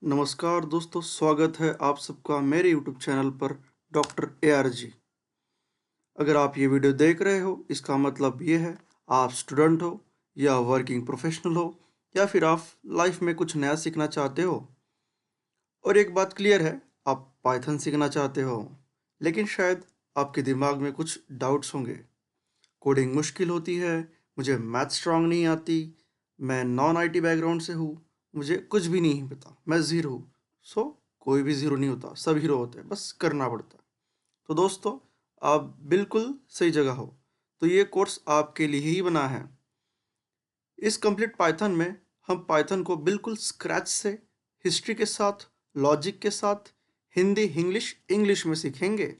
नमस्कार दोस्तों, स्वागत है आप सबका मेरे यूट्यूब चैनल पर डॉक्टर ARG। अगर आप ये वीडियो देख रहे हो इसका मतलब ये है आप स्टूडेंट हो या वर्किंग प्रोफेशनल हो या फिर आप लाइफ में कुछ नया सीखना चाहते हो। और एक बात क्लियर है, आप पाइथन सीखना चाहते हो, लेकिन शायद आपके दिमाग में कुछ डाउट्स होंगे। कोडिंग मुश्किल होती है, मुझे मैथ स्ट्रांग नहीं आती, मैं नॉन IT बैकग्राउंड से हूँ, मुझे कुछ भी नहीं पता, मैं ज़ीरो हूँ। सो कोई भी ज़ीरो नहीं होता, सब हीरो होते हैं, बस करना पड़ता है। तो दोस्तों, आप बिल्कुल सही जगह हो। तो ये कोर्स आपके लिए ही बना है। इस कंप्लीट पाइथन में हम पाइथन को बिल्कुल स्क्रैच से, हिस्ट्री के साथ, लॉजिक के साथ, हिंदी इंग्लिश इंग्लिश में सीखेंगे।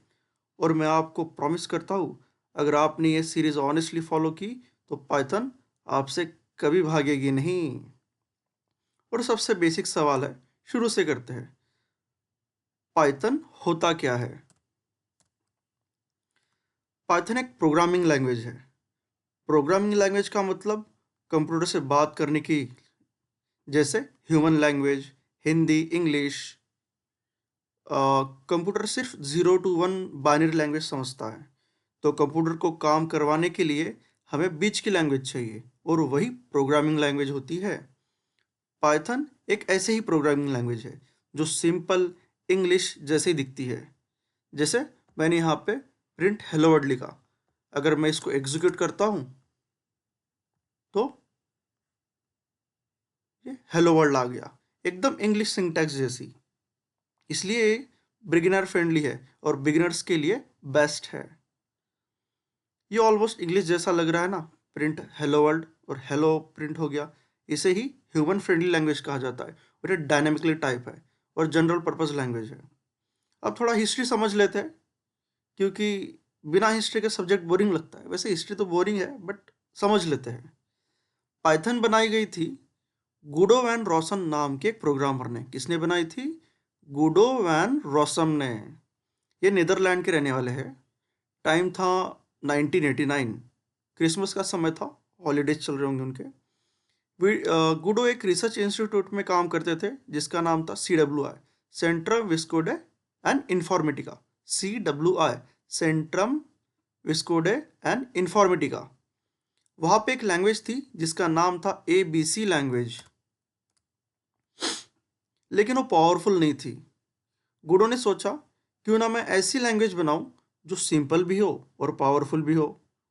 और मैं आपको प्रॉमिस करता हूँ, अगर आपने ये सीरीज़ ऑनेस्टली फॉलो की तो पाइथन आपसे कभी भागेगी नहीं। और सबसे बेसिक सवाल है, शुरू से करते हैं। पाइथन होता क्या है? पाइथन एक प्रोग्रामिंग लैंग्वेज है। प्रोग्रामिंग लैंग्वेज का मतलब कंप्यूटर से बात करने की, जैसे human language, Hindi English. Computer सिर्फ 0 to 1 बाइनरी लैंग्वेज समझता है। तो कंप्यूटर को काम करवाने के लिए हमें बीच की लैंग्वेज चाहिए, और वही प्रोग्रामिंग लैंग्वेज होती है। पाइथन एक ऐसे ही प्रोग्रामिंग लैंग्वेज है जो सिंपल इंग्लिश जैसे ही दिखती है। जैसे मैंने यहाँ पे प्रिंट हेलो वर्ल्ड लिखा, अगर मैं इसको एग्जीक्यूट करता हूँ तो ये हेलो वर्ल्ड आ गया, एकदम इंग्लिश सिंटैक्स जैसी। इसलिए बिगिनर फ्रेंडली है और बिगिनर्स के लिए बेस्ट है। ये ऑलमोस्ट इंग्लिश जैसा लग रहा है ना, प्रिंट हेलो वर्ल्ड और हेलो प्रिंट हो गया। इसे ही ह्यूमन फ्रेंडली लैंग्वेज कहा जाता है, और ये डायनेमिकली टाइप है और जनरल पर्पस लैंग्वेज है। अब थोड़ा हिस्ट्री समझ लेते हैं, क्योंकि बिना हिस्ट्री के सब्जेक्ट बोरिंग लगता है। वैसे हिस्ट्री तो बोरिंग है, बट समझ लेते हैं। पाइथन बनाई गई थी गुडो वैन रॉसन नाम के एक प्रोग्रामर ने। किसने बनाई थी? गुडो वैन रॉसम ने। ये नीदरलैंड के रहने वाले हैं। टाइम था 1989, क्रिसमस का समय था, हॉलीडेज चल रहे होंगे उनके। गुडो एक रिसर्च इंस्टीट्यूट में काम करते थे जिसका नाम था CWI, Centrum Wiskunde and Informatica. CWI, Centrum Wiskunde and Informatica. वहाँ पे एक लैंग्वेज थी जिसका नाम था ABC लैंग्वेज, लेकिन वो पावरफुल नहीं थी। गुडो ने सोचा, क्यों ना मैं ऐसी लैंग्वेज बनाऊं जो सिंपल भी हो और पावरफुल भी हो।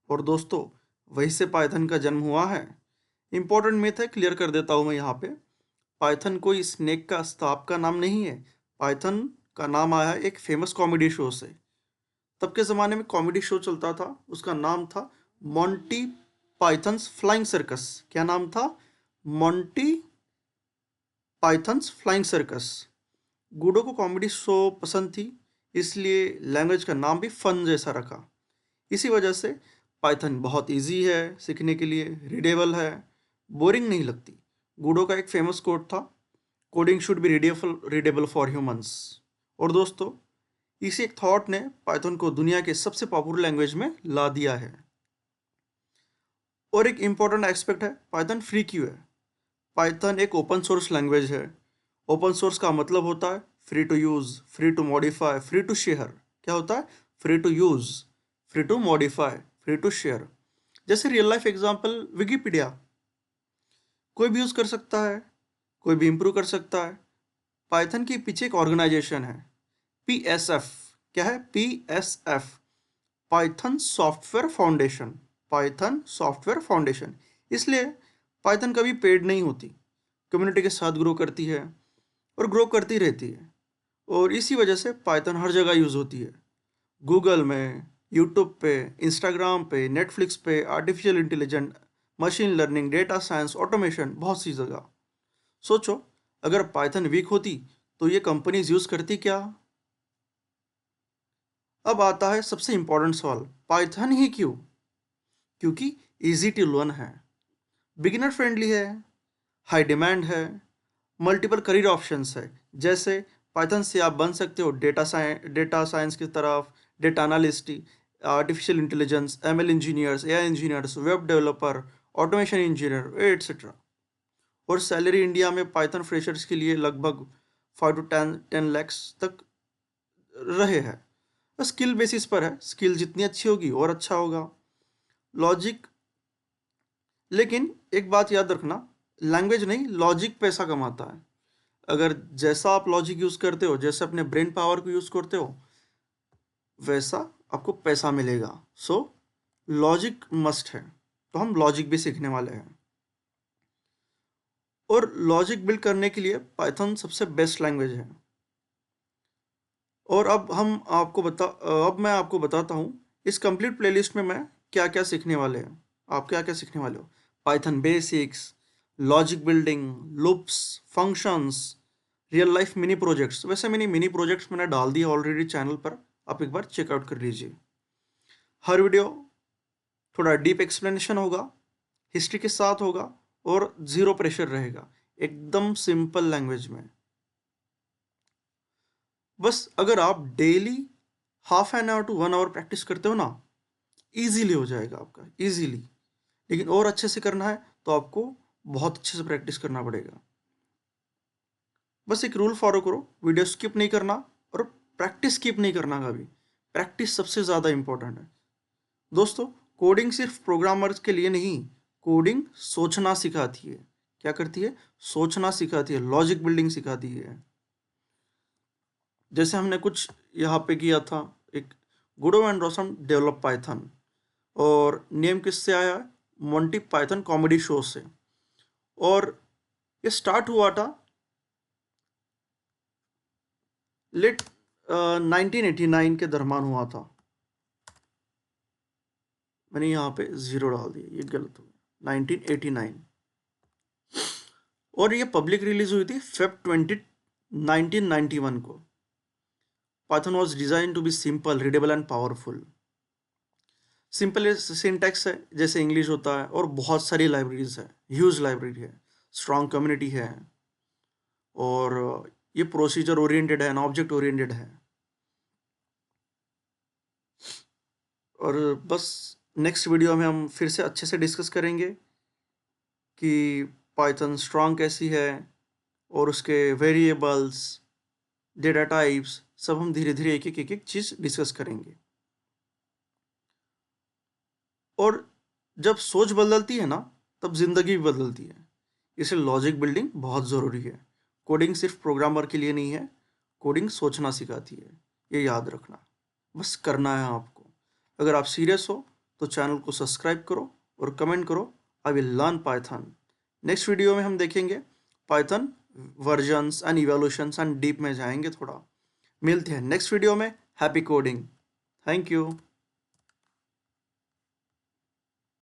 और दोस्तों, वहीं से पाइथन का जन्म हुआ है। इंपॉर्टेंट मैथ है, क्लियर कर देता हूं मैं यहाँ पे। पाइथन कोई स्नेक का स्ताप का नाम नहीं है। पाइथन का नाम आया है एक फेमस कॉमेडी शो से। तब के ज़माने में कॉमेडी शो चलता था, उसका नाम था मॉन्टी पाइथन्स फ्लाइंग सर्कस। क्या नाम था? Monty Python's Flying Circus. Guido को कॉमेडी शो पसंद थी, इसलिए लैंग्वेज का नाम भी फन जैसा रखा। इसी वजह से पाइथन बहुत इजी है सीखने के लिए, रीडेबल है, बोरिंग नहीं लगती। गुडो का एक फेमस कोट था, coding should be readable for humans. और दोस्तों, इसी एक थॉट ने पाइथन को दुनिया के सबसे पॉपुलर लैंग्वेज में ला दिया है। और एक इम्पॉर्टेंट एस्पेक्ट है, पाइथन फ्री क्यों है? पाइथन एक ओपन सोर्स लैंग्वेज है। ओपन सोर्स का मतलब होता है free to use, free to modify, free to share. क्या होता है? Free to use, free to modify, free to share. जैसे रियल लाइफ एग्जांपल विकिपीडिया, कोई भी यूज़ कर सकता है, कोई भी इम्प्रूव कर सकता है। पाइथन के पीछे एक ऑर्गेनाइजेशन है, PSF। क्या है? PSF, Python software foundation. Python software foundation. इसलिए पाइथन कभी पेड नहीं होती, कम्युनिटी के साथ ग्रो करती है और ग्रो करती रहती है। और इसी वजह से पाइथन हर जगह यूज़ होती है, गूगल में, यूट्यूब पे, इंस्टाग्राम पे, नेटफ्लिक्स पे, artificial intelligent, machine learning, data science, automation, बहुत सी जगह। सोचो, अगर पाइथन वीक होती तो ये कंपनीज यूज़ करती क्या? अब आता है सबसे इंपॉर्टेंट सवाल, पाइथन ही क्यों? क्योंकि इजी टू लर्न है, बिगिनर फ्रेंडली है, हाई डिमांड है, मल्टीपल करियर ऑप्शंस है। जैसे पाइथन से आप बन सकते हो डेटा साइंस की तरफ, data analyst, artificial intelligence, ML engineers, AI engineers, web developer, automation engineer, etcetera. और सैलरी इंडिया में पाइथन फ्रेशर्स के लिए लगभग 5 to 10 lakhs तक रहे हैं। स्किल बेसिस पर है, स्किल जितनी अच्छी होगी और अच्छा होगा। लॉजिक, लेकिन एक बात याद रखना, लैंग्वेज नहीं, लॉजिक पैसा कमाता है। अगर जैसा आप लॉजिक यूज़ करते हो, जैसे अपने ब्रेन पावर को यूज़ करते हो, वैसा आपको पैसा मिलेगा। सो लॉजिक मस्ट है, तो हम लॉजिक भी सीखने वाले हैं। और लॉजिक बिल्ड करने के लिए पाइथन सबसे बेस्ट लैंग्वेज है। और अब मैं आपको बताता हूँ इस कंप्लीट प्लेलिस्ट में मैं क्या क्या सीखने वाले हैं। आप क्या क्या सीखने वाले हो? Python basics, logic building, loops, functions, real life mini projects. वैसे मिनी प्रोजेक्ट्स मैंने डाल दिए ऑलरेडी चैनल पर, आप एक बार चेकआउट कर लीजिए। हर वीडियो थोड़ा डीप एक्सप्लेनेशन होगा, हिस्ट्री के साथ होगा और ज़ीरो प्रेशर रहेगा, एकदम सिंपल लैंग्वेज में। बस अगर आप daily half an hour to 1 hour practice करते हो ना, इजीली हो जाएगा आपका, इजीली। लेकिन और अच्छे से करना है तो आपको बहुत अच्छे से प्रैक्टिस करना पड़ेगा। बस एक रूल फॉलो करो, वीडियो स्किप नहीं करना और प्रैक्टिस स्किप नहीं करना कभी। प्रैक्टिस सबसे ज़्यादा इंपॉर्टेंट है दोस्तों। कोडिंग सिर्फ प्रोग्रामर्स के लिए नहीं, कोडिंग सोचना सिखाती है। क्या करती है? सोचना सिखाती है, लॉजिक बिल्डिंग सिखाती है। जैसे हमने कुछ यहाँ पे किया था, एक गुडो एंड रोसम डेवलप पाइथन, और नेम किससे आया है? मोंटी पाइथन कॉमेडी शो से। और ये स्टार्ट हुआ था लेट 1989 के दरमियान हुआ था। मैंने यहाँ पे 0 डाल दिया, ये गलत हो गया, 1989। और ये पब्लिक रिलीज हुई थी फेब 20 1991 को। Python was design to be simple, readable and powerful. Simple syntax है जैसे इंग्लिश होता है, और बहुत सारी लाइब्रेरीज है, ह्यूज लाइब्रेरी है, स्ट्रॉन्ग कम्युनिटी है, और ये प्रोसीजर ओरिएंटेड है, ऑब्जेक्ट ओरिएंटेड है। और बस नेक्स्ट वीडियो में हम फिर से अच्छे से डिस्कस करेंगे कि पाइथन स्ट्रॉन्ग कैसी है, और उसके वेरिएबल्स, डेटा टाइप्स, सब हम धीरे धीरे एक एक चीज़ डिस्कस करेंगे। और जब सोच बदलती है ना, तब जिंदगी भी बदलती है। इसलिए लॉजिक बिल्डिंग बहुत ज़रूरी है। कोडिंग सिर्फ प्रोग्रामर के लिए नहीं है, कोडिंग सोचना सिखाती है, ये याद रखना। बस करना है आपको। अगर आप सीरियस हो तो चैनल को सब्सक्राइब करो और कमेंट करो, I will learn Python. Next video में हम देखेंगे Python versions and evolutions and deep में जाएंगे थोड़ा। मिलते हैं नेक्स्ट वीडियो में। Happy coding. Thank you.